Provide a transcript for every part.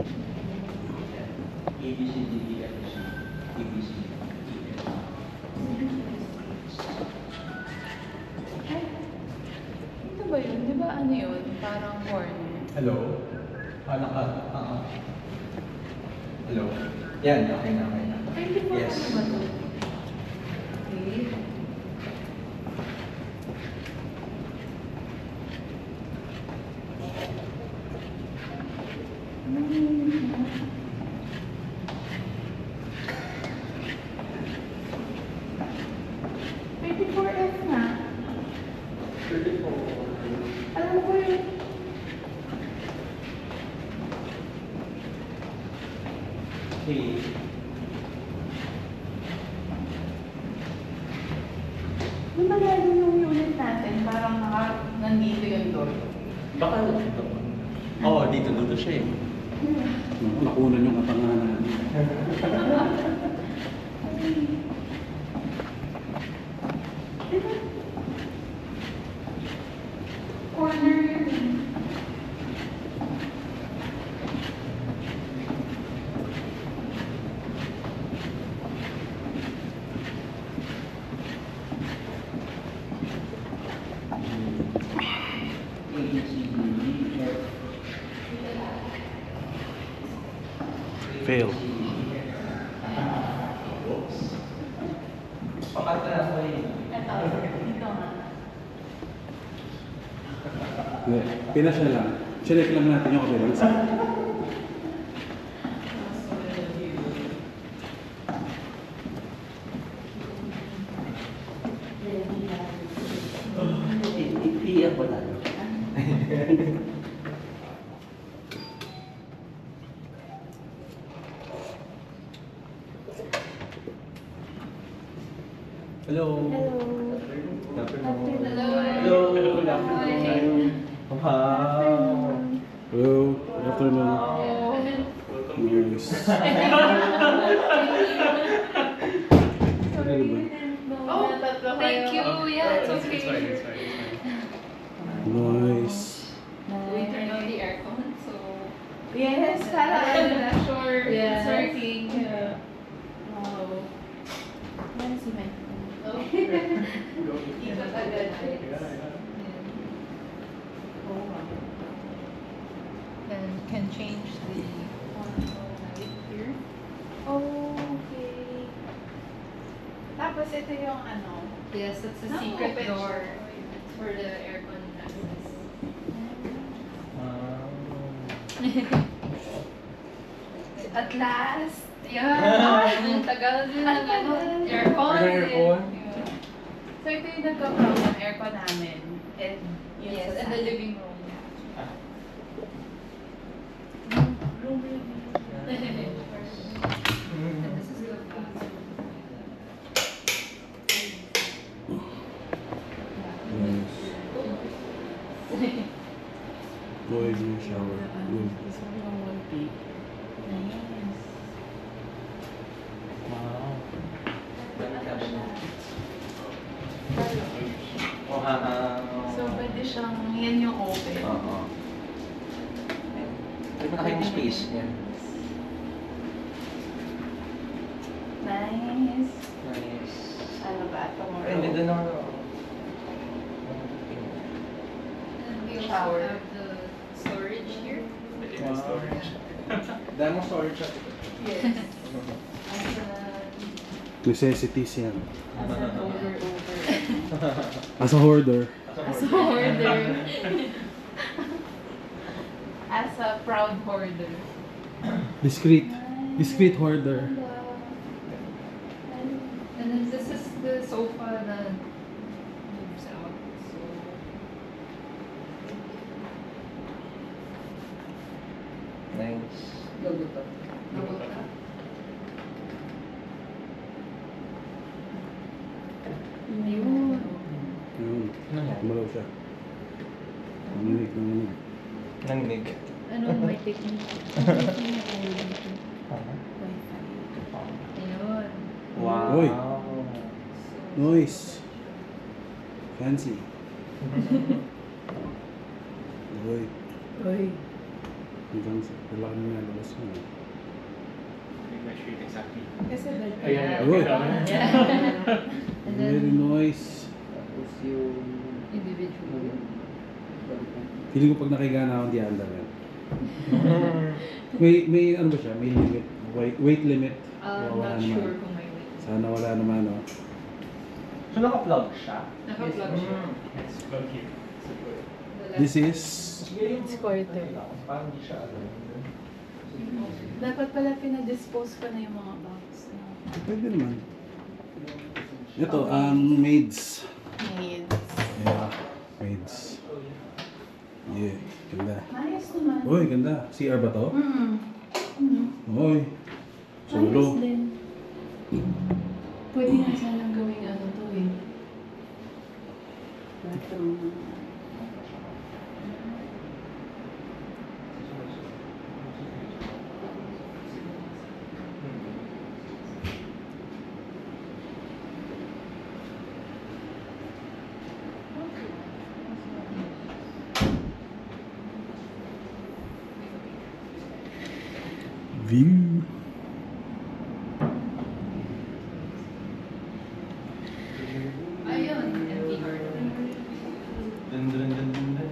A, B, C, D, E, F, G, A, B, C, D, E, F, Ay, ito ba yun? Di ba ano yun? Parang corner. Hello? Hello? Yan, okay na, okay na. Ay, di ba Yes. ano ba ito? Okay. F na. 34. Alam ko yun. Okay. Di ba lalo yung unit natin? Parang nandito yung door. Baka dito. Oo, dito siya eh. Nakunan yung katanganan. Corner yun. Fail. Pakata na ako eh. Ito, dito nga. Hindi, pinasya lang. Check lang natin yung appearance. Iiyak ba tayo? Hello. Good afternoon. Hello. Good afternoon. Wow. Hello, good afternoon. Nice. Oh, thank you. Yeah, it's okay. Nice. We turn on the aircon, so... Yes, para sure it's working. Yeah. Wow. Yan si Mike. Ikot agad. Oh, wow. Then can change the light here. Okay. Tapos ito yung ano. Yes, it's a No, secret open door. siya. It's for the aircon access. At last. Yeah. Ang tagal din ng ano, aircon. Aircon? Yeah. So ito yung nagka-problem ng aircon namin. And yun Yes, sa and the sala. living room. Room review. And this is the bathroom. Nice. Boys in the shower. Good. Wow. So pwede siyang, yan yung open. Oo. Pwede mo na kayong space. Yan. Nice. Nice. Ano ba? Tomorrow? Ay, hindi doon naman. And we also Shower. have the storage here. Wow. Dahil mo storage siya. Yes. As a Necessities yan. As an over. As a hoarder. As a hoarder. As a proud hoarder. Discreet. Discreet hoarder. and then this is the sofa that moves out. So Nice. double top. Yun. Yun. Ano? Malaw siya. Naminig. Nangnig. Ano may technique? Ayun. Wow. Uy. Nice. Fancy. Boy. Uy. Hanggang sa wala na nalabas mo. measure it exactly. Kasi bad. Ayan, Uy. Yeah. And then Very nice. Tapos yung... individual. Feeling ko pag nakahiga na ako, hindi andar yan. May ano ba siya? May limit? Weight limit? I'm Wala not naman. sure kung may weight. Sana wala naman, no? So naka-plug siya? Naka-plug siya. Yes, plug here. So, good. The left- This is... It's quarter. Parang hindi siya ano. Dapat pala pinadispose ko na yung mga box. Pwede naman. Ito, ang maids. Maids. Yeah, maids. Yeah, ganda. Ayos naman. Uy, ganda. CR ba to? Uy, Ayos solo. din. Pwede nga sanang gawing ano to eh. Bathroom. View. Ayun, empty heart. Dun, dun, dun, dun, dun.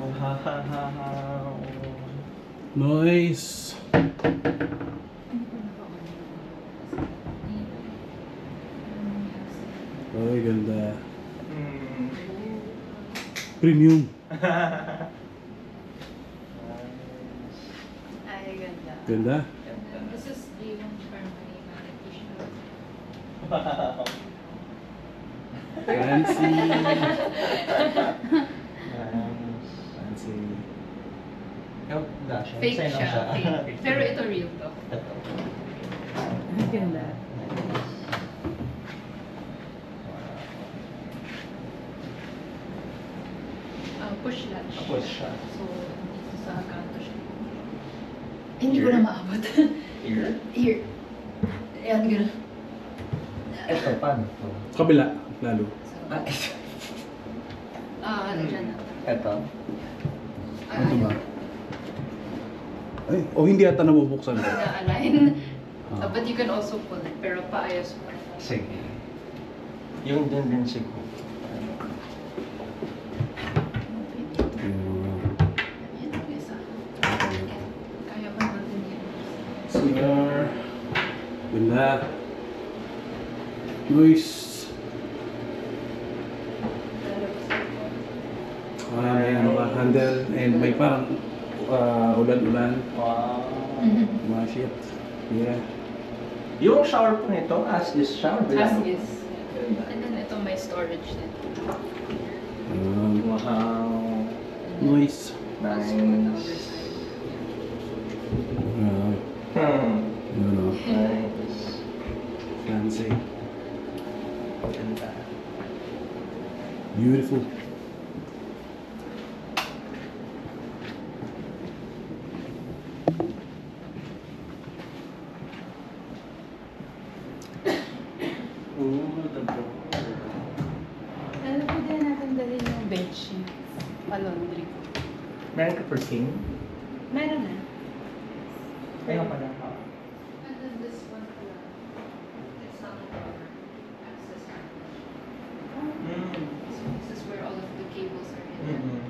Oh, ha, ha, ha, ha. Nice. Uy, ganda. Hmm. Premium. Ay, ganda. Ganda. This is J1 Harmony Vanity Shop. Wow. Fancy. Nice. Fancy. Ikaw, wala siya. Fake Sign lang siya. Fake. Pero ito real to. Ito. Ay, ganda. Push latch. Tapos siya. So, dito sa kanto siya. Hindi ko na maabot. Here? Here. Ayan, gano'n. Ito, paano to? Sa kabila, lalo. Ah, ito. Dyan na. Ito. Ito ba? Ay, oh, hindi ata nabubuksan. Na-align. Ah. But you can also pull it. Pero paayos pa. Sige. Yung din siguro. Yan ang isa. Kaya pa natin yan. CR. Ganda. Noise. May ano ka, handle. And may parang ulan-ulan. Wow. Mga shit. Yeah. Yung shower po nito, as is shower. As is. And then ito may storage din. Wow. Noise. Nice. You know, Nice. fancy. Ganda. Beautiful. Ooh, the door. Alam ko din natin dalhin yung bedsheets. Pa-laundry ko. Meron ka per king? Meron na. Kaya pala. And then this one pala. It's not a door. Access So this is where all of the cables are hidden.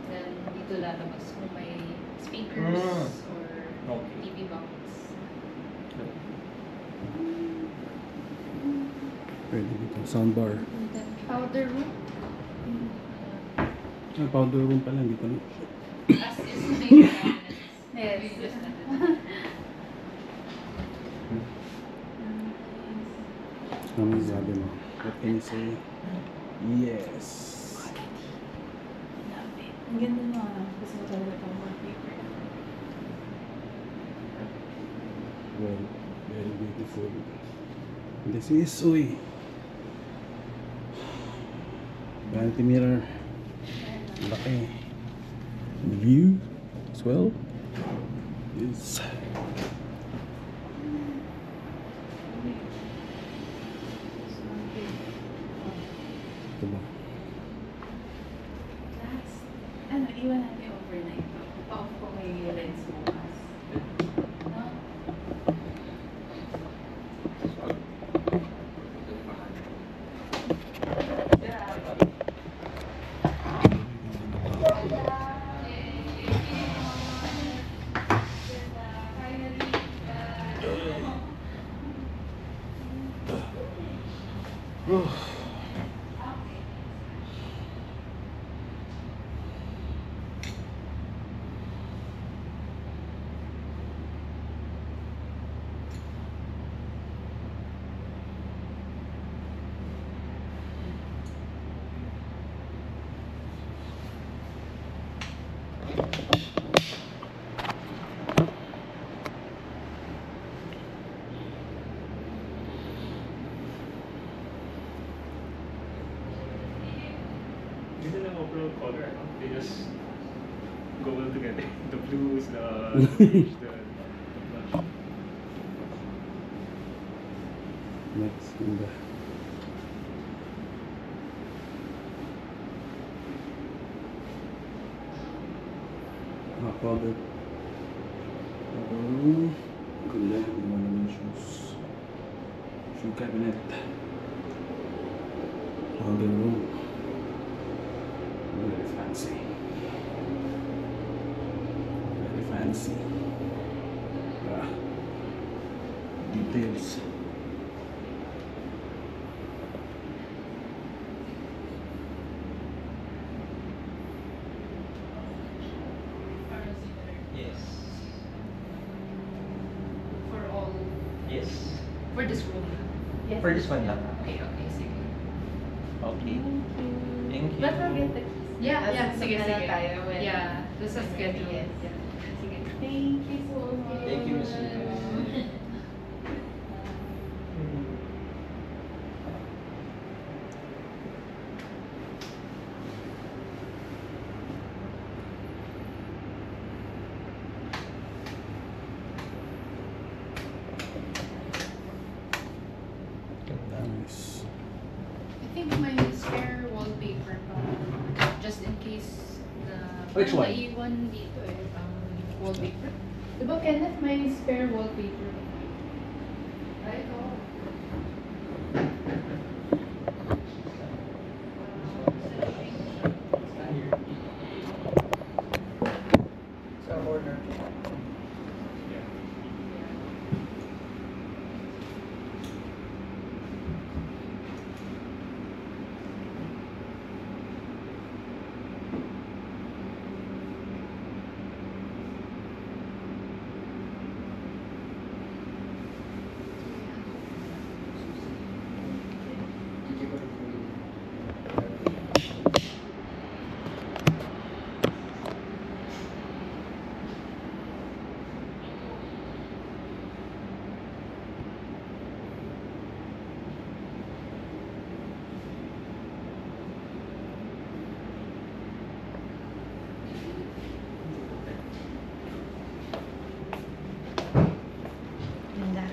Then dito lalabas kung may speakers or Okay. TV box. Pwede dito. Soundbar. And then powder room. Powder room pala. Dito na. As is main cabinets. Yes. We just added. Ano sabi mo? What can you say? Yes. Ang ganda mo ah. Gusto ko talaga itong wallpaper. Very, very beautiful. This is, uy. Vanity mirror. Laki. View as well. Yes. Ito ba? Last, ano, iwan natin overnight. They just go well together. The blues, the beige, the blush. Next, ganda. Powder. Ganda. Ganda naman yung shoes. Shoe cabinet. Powder room. Very fancy. Very fancy. Ah. Details. Yes. For all, Yes. for this room. Yes. For this one lang. Okay, okay, sige. Okay. Thank you. But forget the keys. Yeah, sige, na lang sige. tayo when- Yeah, just a schedule. Yes. Yeah. Sige. Thank you so much. Thank you, Miss Rita. Nice. I think my spare wallpaper just in case na Which one? naiwan dito wallpaper. Diba, Kenneth, may spare wallpaper? Right? Oh. Sa order. Ganda.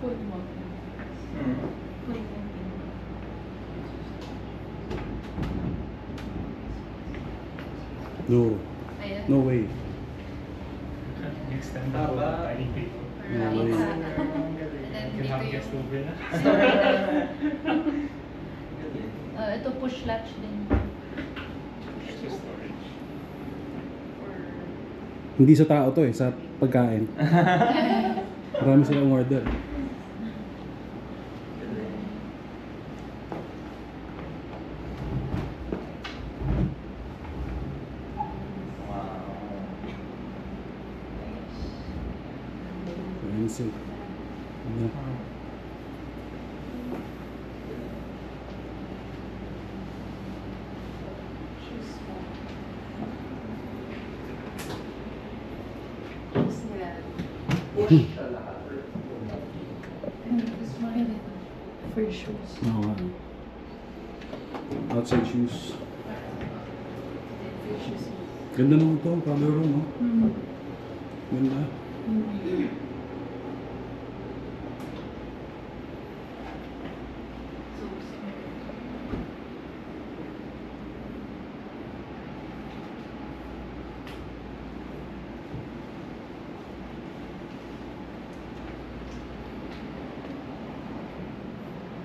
Put mo. Put mo. No. Ayan. No way. Next time na po, tiny people. No way. And then You have dito guest yung over na. Ito push latch din. Extra storage. Hindi sa tao to eh, sa pagkain. Marami silang order. Fancy. Ano? For shoes. Oo nga. Outside shoes. Ganda naman to, color room, oh. Ganda.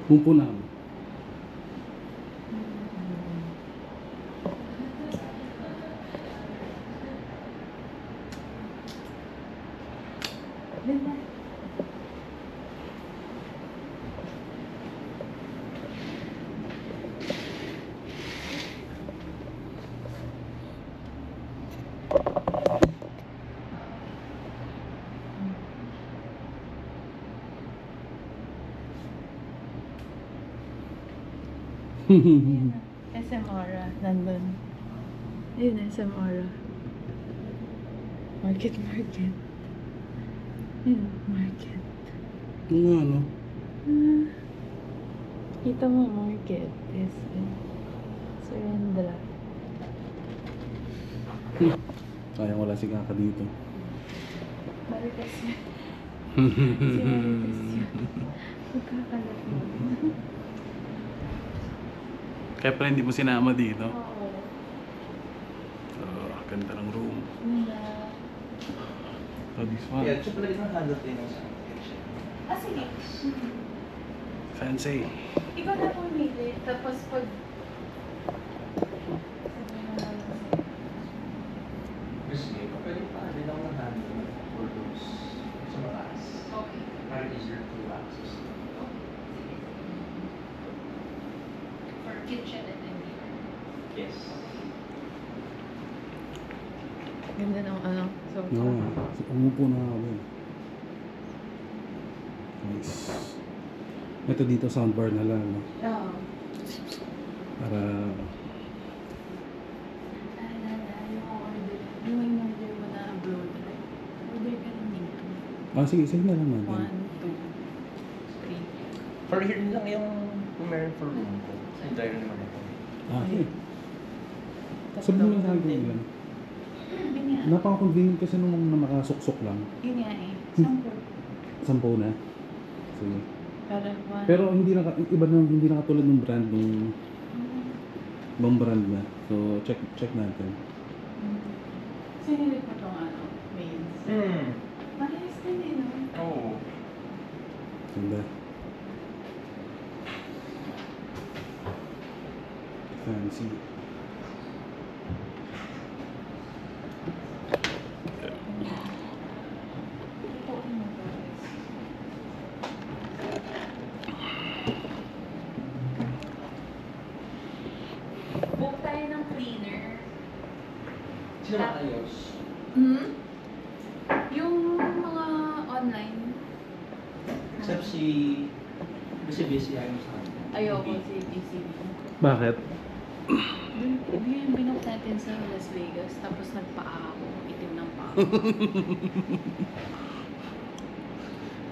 Pumpunan. Ganda. Ayan na. SM Aura. Nandun. Ayun, SM Aura. Market. Ayun, market. Ano ano? Ah, kita mo, market. SM. Surrendra. Sayang wala si Kaka dito. Marites yan. Si Marites yan. Magkakalat mo. Kaya pala hindi mo sinama dito. Oo. Ganda ng room. Ganda. So this one. Yeah, tsaka pala isang handle din sa Ah, sige. Fancy. Ikaw na pumili. Tapos pag... Gusto niyo, pwede pa din ako ng handle for those sa mataas. Okay. Para easier to access. For kitchen and then here. Yes. Ganda ng ano. So, No, umupo na ako dun. Nice. Ito dito soundbar na lang, no? Oo. Para Yung may number mo na upload. Order ka ng dito. sige na lang natin. 1, 2, 3. For here lang yung meron for room ko. Sa dryer naman ito. Okay. Sabi mo lang sa akin yun. Yun nga. Napaka-convenient kasi nung nakasuksok lang. Yun nga eh. Sample. 10 na. Sige. Para 1. Pero iba na, hindi na katulad ng brand nung ibang brand na. So check natin. Sinilip mo itong ano, mains. Malis din eh, no? Oo. Ganda. Fancy. Ito mo guys. Book tayo ng cleaner. Sino maayos? Yung mga online. Except si busy ayaw sa akin. Ayoko si PCB. Bakit? Yung binook natin sa Las Vegas, tapos nagpaa ako, itim ng paa.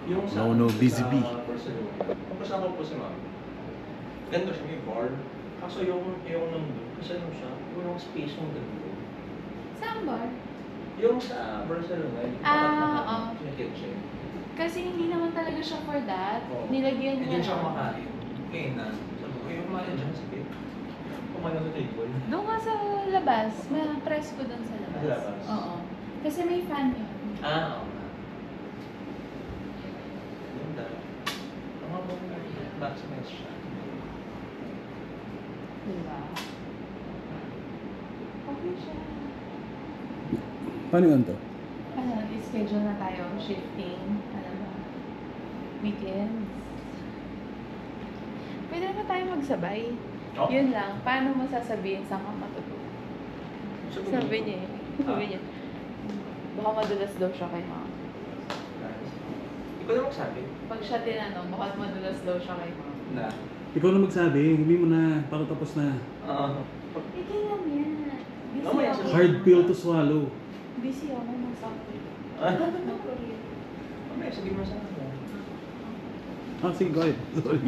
Yung No, busy sa bee. Barcelona. Kung kasama po si ma'am. Ganda siya, may bar. Kaso yung nandun, kasi ano siya, walang space yung ganda. Saan bar? Yung sa Barcelona, yung Oo. yung kitchen. Kasi hindi naman talaga siya for that. Oo. Nilagyan Hindi niya. siya kumakain. Kaya na, sabi ko, yung kumain dyan, sige. Kumain sa table. Doon ka sa labas. May press ko doon sa labas. Sa labas? Oo. Kasi may fan yun. Oo nga. Ganda. Ang mga bong maximize siya. Diba? Okay siya. Paano yun to? Ano, i-schedule na tayo. Shifting. Ano ba? Weekends. Pwede na tayo magsabay. Oh. Yun lang. Paano mo sasabihin saan ka matutulog? Sabi niya eh. Sabi niya. Baka madulas daw siya kay mama. Ikaw na magsabi. Pag siya tinanong, baka madulas daw siya kay mama. Na. Ikaw na magsabi, hindi mo na, para tapos na. Hindi lang yan. Busy Mamaya ako. sa- Hard pill to swallow. Busy ako mag-sabi. Mag-Korea. Mamaya, sabihin mo sa akin. Sige, go ahead. Sorry.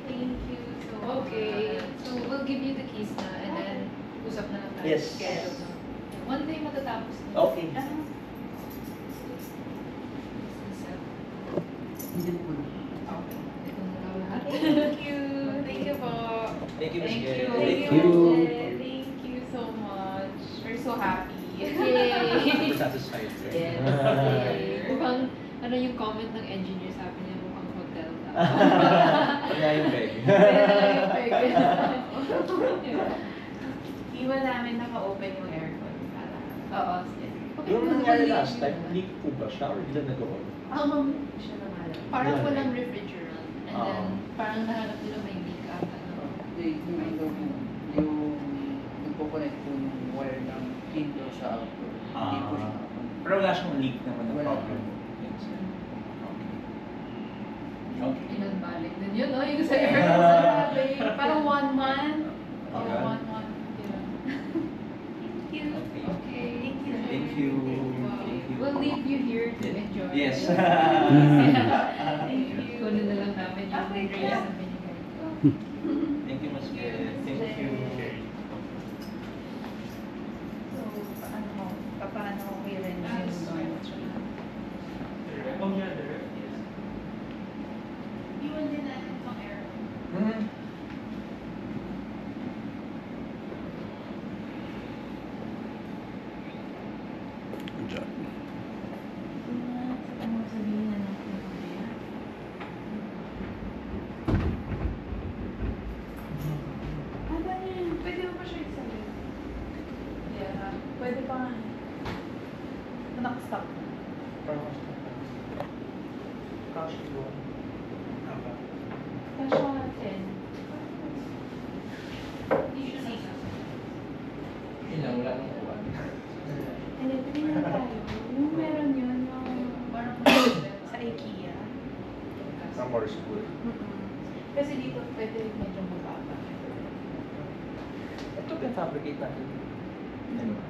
Thank you so much. Okay. So we'll give you the keys na and then usap na lang tayo. Yes. Schedule na. One day matatapos na. Okay. Okay. Ito na daw lahat. Thank you. Thank you po. Thank you, Miss Thank Gail. you. Thank Thank you. you. Thank you so much. We're so happy. Yay! We're satisfied. right? Yes. Yay. Mukhang, ano yung comment ng engineer, sabi niya mukhang hotel na. Kaya yung bag. Iwan namin naka-open yung aircon. Oo. Yung nangyari last time, leak po ba siya or hindi na nag-on? Siya na nga lang. Parang Yeah. walang refrigerant. And then, Oo. parang nahanap nila may leak ata. No? Yung nagpo-connect po yung wire ng indoor sa outdoor. Hindi po siya Pero wala siyang leak naman na Wala. problem. Yes. Okay. Okay. Inang balik din yun, no? Yung sa aircon. Grabe. Parang 1 month. Oh, Yeah. 1 month. Yeah. Thank you. Okay. Thank you. Thank you. Wow. Thank you. We'll leave you here to enjoy. Yes. Thank you. Kunin na lang namin yung Okay, drinks yeah. na binigay. Thank you, Mas Ken. Thank you. So, paano ko i-rent yung Oh, yeah, the ref, yes. Iwan din natin itong air. Good job. Ano sabihin na natin mamaya? Ba yun? Pwede mo pa siya isabi? Yeah. Pwede pa nga. Nakastop na. Cash yun. Haba. Kasha 10. Usually, Yun lang, wala nang kuwan. Ano, pwede na tayo. Yung meron yun, yung parang sa IKEA. Sa more school. Kasi dito pwede medyo mababa. Ito pinafabricate natin. Ano ba?